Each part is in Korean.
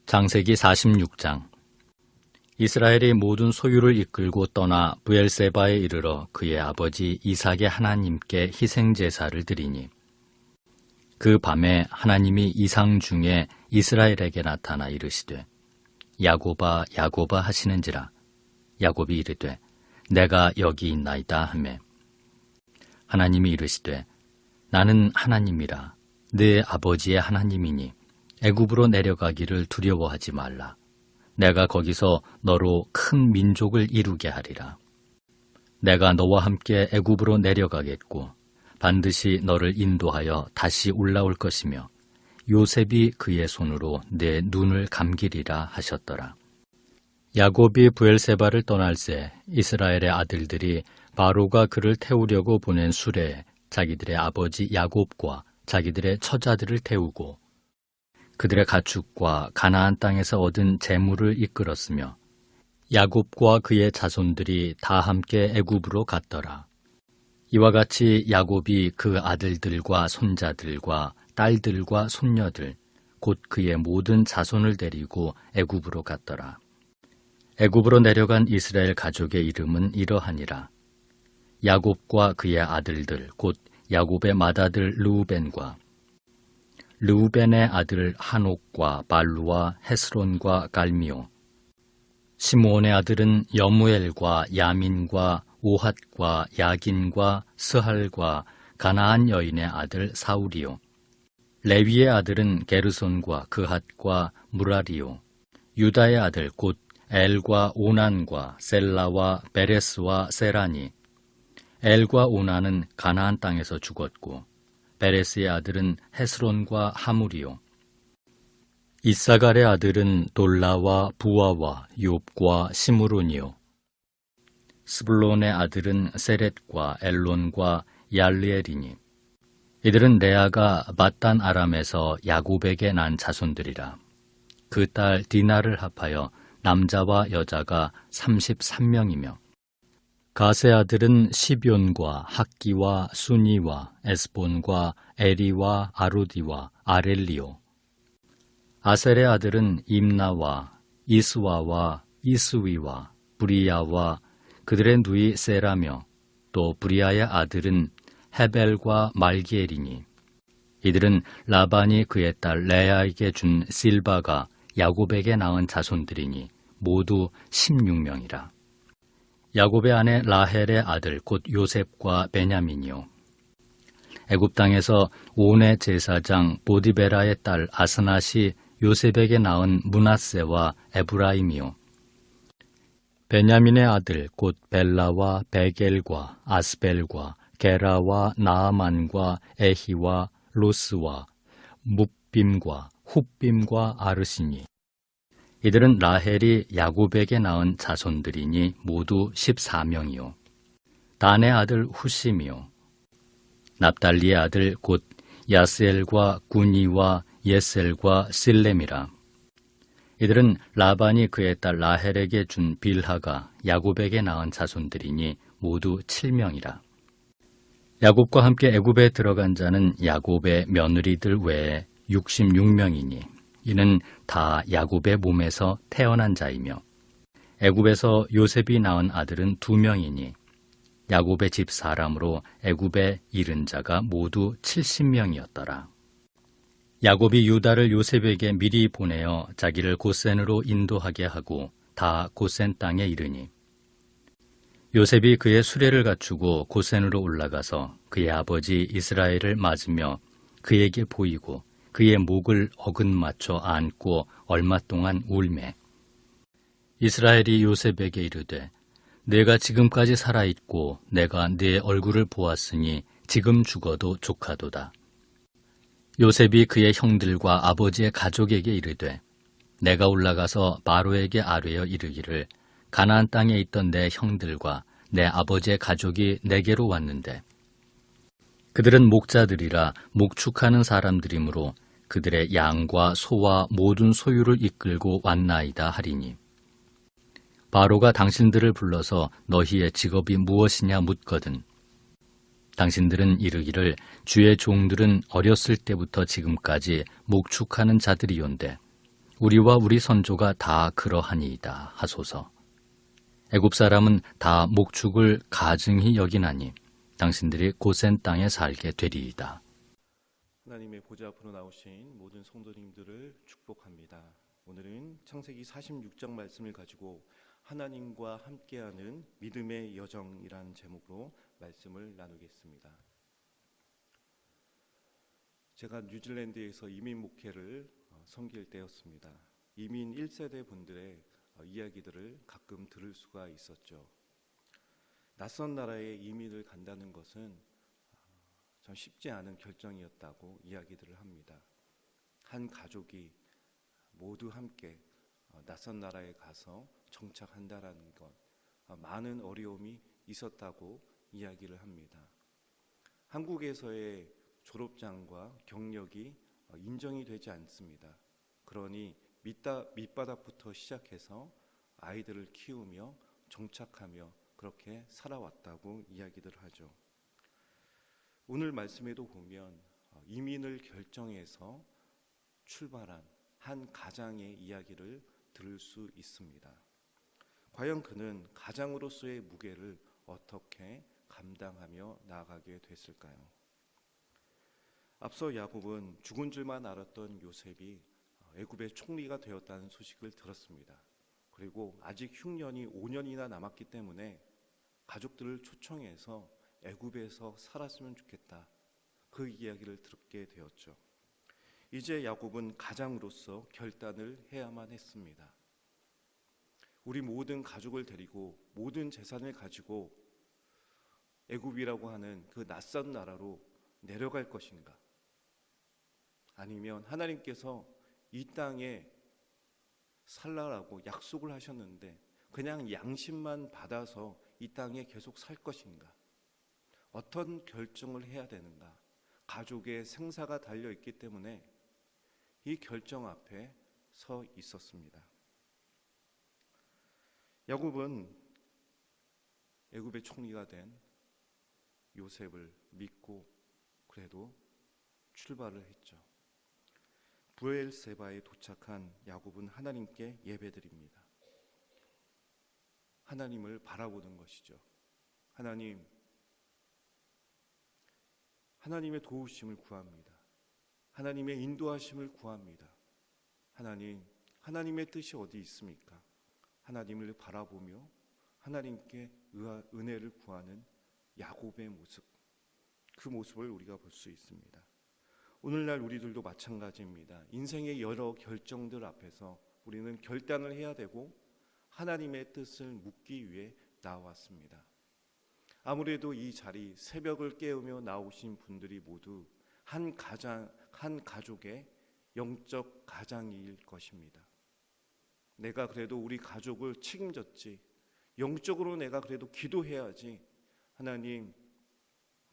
창세기 46장. 이스라엘이 모든 소유를 이끌고 떠나 브엘세바에 이르러 그의 아버지 이삭의 하나님께 희생제사를 드리니, 그 밤에 하나님이 이상 중에 이스라엘에게 나타나 이르시되 야곱아 야곱아 하시는지라. 야곱이 이르되 내가 여기 있나이다 하매, 하나님이 이르시되 나는 하나님이라 네 아버지의 하나님이니 애굽으로 내려가기를 두려워하지 말라. 내가 거기서 너로 큰 민족을 이루게 하리라. 내가 너와 함께 애굽으로 내려가겠고 반드시 너를 인도하여 다시 올라올 것이며 요셉이 그의 손으로 내 눈을 감기리라 하셨더라. 야곱이 브엘세바를 떠날새 이스라엘의 아들들이 바로가 그를 태우려고 보낸 수레에 자기들의 아버지 야곱과 자기들의 처자들을 태우고 그들의 가축과 가나안 땅에서 얻은 재물을 이끌었으며 야곱과 그의 자손들이 다 함께 애굽으로 갔더라. 이와 같이 야곱이 그 아들들과 손자들과 딸들과 손녀들 곧 그의 모든 자손을 데리고 애굽으로 갔더라. 애굽으로 내려간 이스라엘 가족의 이름은 이러하니라. 야곱과 그의 아들들 곧 야곱의 맏아들 르우벤의 아들 한옥과 발루와 헤스론과 갈미오, 시므온의 아들은 여무엘과 야민과 오핫과 야긴과 스할과 가나안 여인의 아들 사울이요, 레위의 아들은 게르손과 그핫과 무라리요, 유다의 아들 곧 엘과 오난과 셀라와 베레스와 세라니. 엘과 오난은 가나안 땅에서 죽었고 베레스의 아들은 헤스론과 하물이요, 이사갈의 아들은 돌라와 부아와 욥과 시므론이요, 스불론의 아들은 세렛과 엘론과 얄리엘이니. 이들은 레아가 밧단 아람에서 야곱에게 난 자손들이라. 그 딸 디나를 합하여 남자와 여자가 33명이며 가세 아들은 시뵈과 학기와 수니와 에스본과 에리와 아루디와 아렐리오. 아셀의 아들은 임나와 이스와와 이스위와 브리야와 그들의 누이 세라며 또 브리야의 아들은 헤벨과 말기엘이니. 이들은 라반이 그의 딸 레아에게 준 실바가 야곱에게 낳은 자손들이니 모두 16명이라. 야곱의 아내 라헬의 아들 곧 요셉과 베냐민이요, 애굽 땅에서 온의 제사장 보디베라의 딸 아스낫이 요셉에게 낳은 므낫세와 에브라임이요, 베냐민의 아들 곧 벨라와 베겔과 아스벨과 게라와 나아만과 에히와 로스와 뭇빔과 훗빔과 아르시니. 이들은 라헬이 야곱에게 낳은 자손들이니 모두 14명이요. 단의 아들 후심이요, 납달리의 아들 곧 야스엘과 구니와 예셀과 실렘이라. 이들은 라반이 그의 딸 라헬에게 준 빌하가 야곱에게 낳은 자손들이니 모두 7명이라. 야곱과 함께 애굽에 들어간 자는 야곱의 며느리들 외에 66명이니 이는 다 야곱의 몸에서 태어난 자이며 애굽에서 요셉이 낳은 아들은 2명이니 야곱의 집 사람으로 애굽에 이른 자가 모두 70명이었더라. 야곱이 유다를 요셉에게 미리 보내어 자기를 고센으로 인도하게 하고 다 고센 땅에 이르니 요셉이 그의 수레를 갖추고 고센으로 올라가서 그의 아버지 이스라엘을 맞으며 그에게 보이고 그의 목을 어긋맞춰 안고 얼마 동안 울매. 이스라엘이 요셉에게 이르되 내가 지금까지 살아있고 내가 네 얼굴을 보았으니 지금 죽어도 족하도다. 요셉이 그의 형들과 아버지의 가족에게 이르되 내가 올라가서 바로에게 아뢰어 이르기를 가나안 땅에 있던 내 형들과 내 아버지의 가족이 내게로 왔는데 그들은 목자들이라 목축하는 사람들이므로 그들의 양과 소와 모든 소유를 이끌고 왔나이다 하리니 바로가 당신들을 불러서 너희의 직업이 무엇이냐 묻거든 당신들은 이르기를 주의 종들은 어렸을 때부터 지금까지 목축하는 자들이온데 우리와 우리 선조가 다 그러하니이다 하소서. 애굽 사람은 다 목축을 가증히 여기나니 당신들이 고센 땅에 살게 되리이다. 하나님의 보좌 앞으로 나오신 모든 성도님들을 축복합니다. 오늘은 창세기 46장 말씀을 가지고 하나님과 함께하는 믿음의 여정이라는 제목으로 말씀을 나누겠습니다. 제가 뉴질랜드에서 이민 목회를 섬길 때였습니다. 이민 1세대 분들의 이야기들을 가끔 들을 수가 있었죠. 낯선 나라에 이민을 간다는 것은 참 쉽지 않은 결정이었다고 이야기들을 합니다. 한 가족이 모두 함께 낯선 나라에 가서 정착한다라는 것, 많은 어려움이 있었다고 이야기를 합니다. 한국에서의 졸업장과 경력이 인정이 되지 않습니다. 그러니 밑바닥부터 시작해서 아이들을 키우며 정착하며 그렇게 살아왔다고 이야기들 하죠. 오늘 말씀에도 보면 이민을 결정해서 출발한 한 가장의 이야기를 들을 수 있습니다. 과연 그는 가장으로서의 무게를 어떻게 감당하며 나아가게 됐을까요? 앞서 야곱은 죽은 줄만 알았던 요셉이 애굽의 총리가 되었다는 소식을 들었습니다. 그리고 아직 흉년이 5년이나 남았기 때문에 가족들을 초청해서 애굽에서 살았으면 좋겠다. 그 이야기를 듣게 되었죠. 이제 야곱은 가장으로서 결단을 해야만 했습니다. 우리 모든 가족을 데리고 모든 재산을 가지고 애굽이라고 하는 그 낯선 나라로 내려갈 것인가? 아니면 하나님께서 이 땅에 살라라고 약속을 하셨는데 그냥 양심만 받아서 이 땅에 계속 살 것인가? 어떤 결정을 해야 되는가? 가족의 생사가 달려있기 때문에 이 결정 앞에 서 있었습니다. 야곱은 애굽의 총리가 된 요셉을 믿고 그래도 출발을 했죠. 브엘세바에 도착한 야곱은 하나님께 예배드립니다. 하나님을 바라보는 것이죠. 하나님의 도우심을 구합니다. 하나님의 인도하심을 구합니다. 하나님의 뜻이 어디 있습니까? 하나님을 바라보며 하나님께 은혜를 구하는 야곱의 모습, 그 모습을 우리가 볼 수 있습니다. 오늘날 우리들도 마찬가지입니다. 인생의 여러 결정들 앞에서 우리는 결단을 해야 되고 하나님의 뜻을 묻기 위해 나왔습니다. 아무래도 이 자리 새벽을 깨우며 나오신 분들이 모두 한 가족의 영적 가장일 것입니다. 내가 그래도 우리 가족을 책임졌지. 영적으로 내가 그래도 기도해야지. 하나님,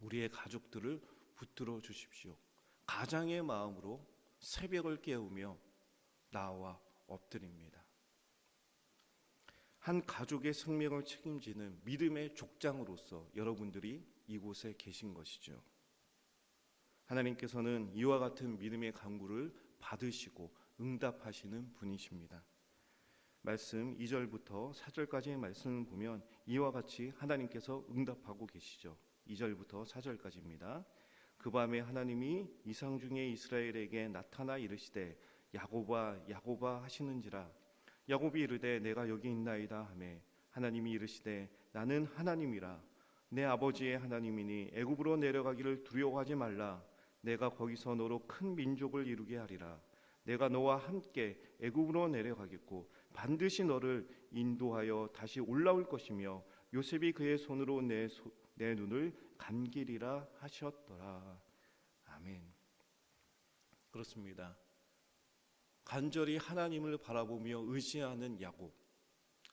우리의 가족들을 붙들어 주십시오. 가장의 마음으로 새벽을 깨우며 나와 엎드립니다. 한 가족의 생명을 책임지는 믿음의 족장으로서 여러분들이 이곳에 계신 것이죠. 하나님께서는 이와 같은 믿음의 간구를 받으시고 응답하시는 분이십니다. 말씀 2절부터 4절까지의 말씀을 보면 이와 같이 하나님께서 응답하고 계시죠. 2절부터 4절까지입니다. 그 밤에 하나님이 이상 중에 이스라엘에게 나타나 이르시되 야곱아 야곱아 하시는지라. 야곱이 이르되 내가 여기 있나이다 하매 하나님이 이르시되 나는 하나님이라. 내 아버지의 하나님이니 애굽으로 내려가기를 두려워하지 말라. 내가 거기서 너로 큰 민족을 이루게 하리라. 내가 너와 함께 애굽으로 내려가겠고 반드시 너를 인도하여 다시 올라올 것이며 요셉이 그의 손으로 내 눈을 감기리라 하셨더라. 아멘. 그렇습니다. 간절히 하나님을 바라보며 의지하는 야곱,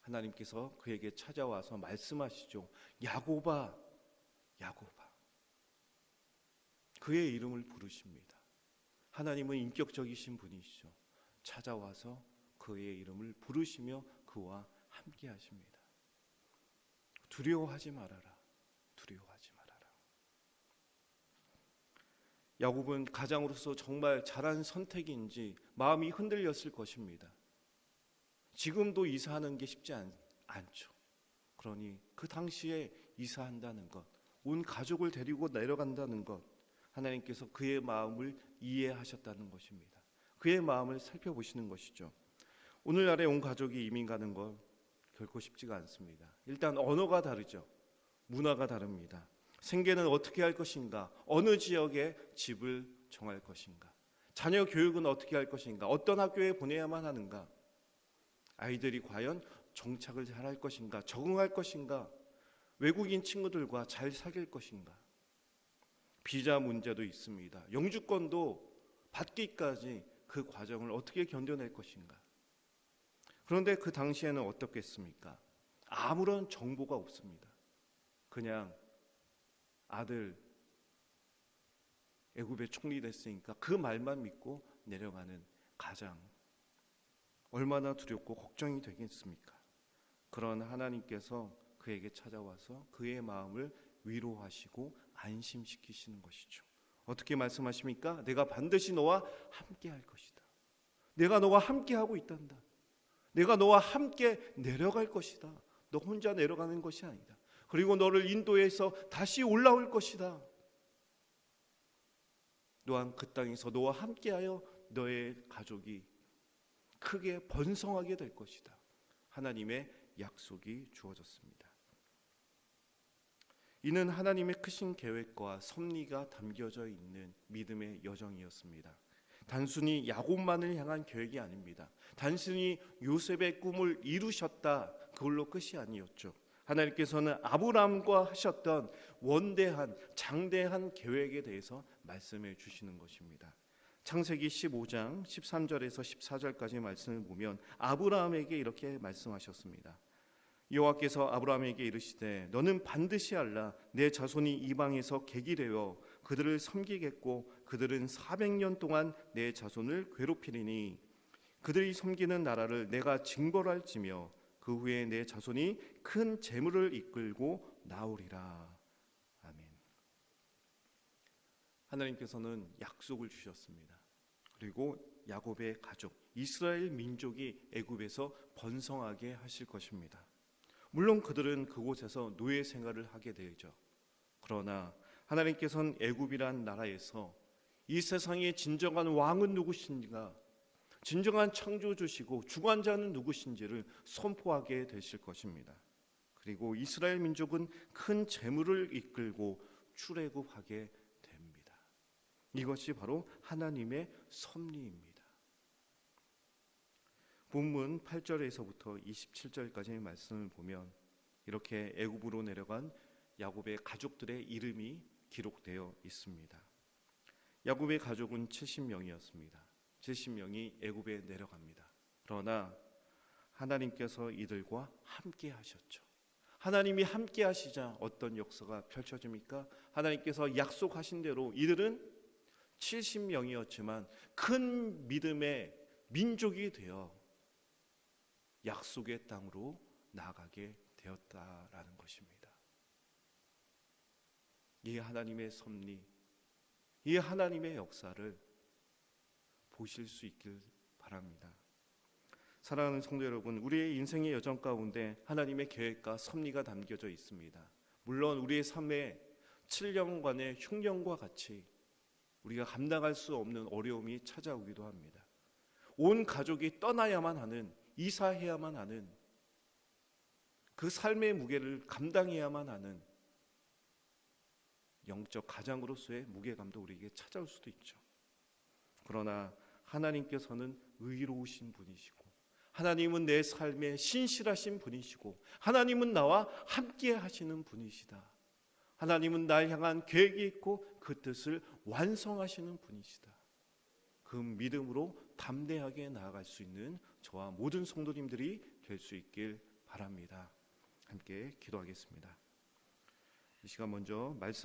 하나님께서 그에게 찾아와서 말씀하시죠. 야곱아, 야곱아. 그의 이름을 부르십니다. 하나님은 인격적이신 분이시죠. 찾아와서 그의 이름을 부르시며 그와 함께 하십니다. 두려워하지 말아라. 두려워하지 말아라. 야곱은 가장으로서 정말 잘한 선택인지 마음이 흔들렸을 것입니다. 지금도 이사하는 게 쉽지 않죠. 그러니 그 당시에 이사한다는 것, 온 가족을 데리고 내려간다는 것, 하나님께서 그의 마음을 이해하셨다는 것입니다. 그의 마음을 살펴보시는 것이죠. 오늘날에 온 가족이 이민 가는 것 결코 쉽지가 않습니다. 일단 언어가 다르죠. 문화가 다릅니다. 생계는 어떻게 할 것인가? 어느 지역에 집을 정할 것인가? 자녀 교육은 어떻게 할 것인가? 어떤 학교에 보내야만 하는가? 아이들이 과연 정착을 잘 할 것인가? 적응할 것인가? 외국인 친구들과 잘 사귈 것인가? 비자 문제도 있습니다. 영주권도 받기까지 그 과정을 어떻게 견뎌낼 것인가? 그런데 그 당시에는 어떻겠습니까? 아무런 정보가 없습니다. 그냥 아들 애굽에 총리됐으니까 그 말만 믿고 내려가는 가장, 얼마나 두렵고 걱정이 되겠습니까? 그런 하나님께서 그에게 찾아와서 그의 마음을 위로하시고 안심시키시는 것이죠. 어떻게 말씀하십니까? 내가 반드시 너와 함께 할 것이다. 내가 너와 함께 하고 있단다. 내가 너와 함께 내려갈 것이다. 너 혼자 내려가는 것이 아니다. 그리고 너를 인도해서 다시 올라올 것이다. 또한 그 땅에서 너와 함께하여 너의 가족이 크게 번성하게 될 것이다. 하나님의 약속이 주어졌습니다. 이는 하나님의 크신 계획과 섭리가 담겨져 있는 믿음의 여정이었습니다. 단순히 야곱만을 향한 계획이 아닙니다. 단순히 요셉의 꿈을 이루셨다, 그걸로 끝이 아니었죠. 하나님께서는 아브라함과 하셨던 원대한 장대한 계획에 대해서 말씀해 주시는 것입니다. 창세기 15장 13절에서 14절까지 말씀을 보면 아브라함에게 이렇게 말씀하셨습니다. 여호와께서 아브라함에게 이르시되 너는 반드시 알라. 내 자손이 이방에서 객이되어 그들을 섬기겠고 그들은 400년 동안 내 자손을 괴롭히리니 그들이 섬기는 나라를 내가 징벌할지며 그 후에 내 자손이 큰 재물을 이끌고 나오리라. 아멘. 하나님께서는 약속을 주셨습니다. 그리고 야곱의 가족 이스라엘 민족이 애굽에서 번성하게 하실 것입니다. 물론 그들은 그곳에서 노예 생활을 하게 되죠. 그러나 하나님께서는 애굽이란 나라에서 이 세상의 진정한 왕은 누구신가, 진정한 창조주시고 주관자는 누구신지를 선포하게 되실 것입니다. 그리고 이스라엘 민족은 큰 재물을 이끌고 출애굽하게 됩니다. 이것이 바로 하나님의 섭리입니다. 본문 8절에서부터 27절까지의 말씀을 보면 이렇게 애굽으로 내려간 야곱의 가족들의 이름이 기록되어 있습니다. 야곱의 가족은 70명이었습니다. 70명이 애굽에 내려갑니다. 그러나 하나님께서 이들과 함께 하셨죠. 하나님이 함께 하시자 어떤 역사가 펼쳐집니까? 하나님께서 약속하신 대로 이들은 70명이었지만 큰 믿음의 민족이 되어 약속의 땅으로 나아가게 되었다라는 것입니다. 이 하나님의 섭리, 이 하나님의 역사를 보실 수 있길 바랍니다. 사랑하는 성도 여러분, 우리의 인생의 여정 가운데 하나님의 계획과 섭리가 담겨져 있습니다. 물론 우리의 삶에 7년간의 흉년과 같이 우리가 감당할 수 없는 어려움이 찾아오기도 합니다. 온 가족이 떠나야만 하는, 이사해야만 하는, 그 삶의 무게를 감당해야만 하는 영적 가장으로서의 무게감도 우리에게 찾아올 수도 있죠. 그러나 하나님께서는 의로우신 분이시고, 하나님은 내 삶에 신실하신 분이시고, 하나님은 나와 함께 하시는 분이시다. 하나님은 날 향한 계획이 있고 그 뜻을 완성하시는 분이시다. 그 믿음으로 담대하게 나아갈 수 있는 저와 모든 성도님들이 될 수 있길 바랍니다. 함께 기도하겠습니다. 이 시간 먼저 말씀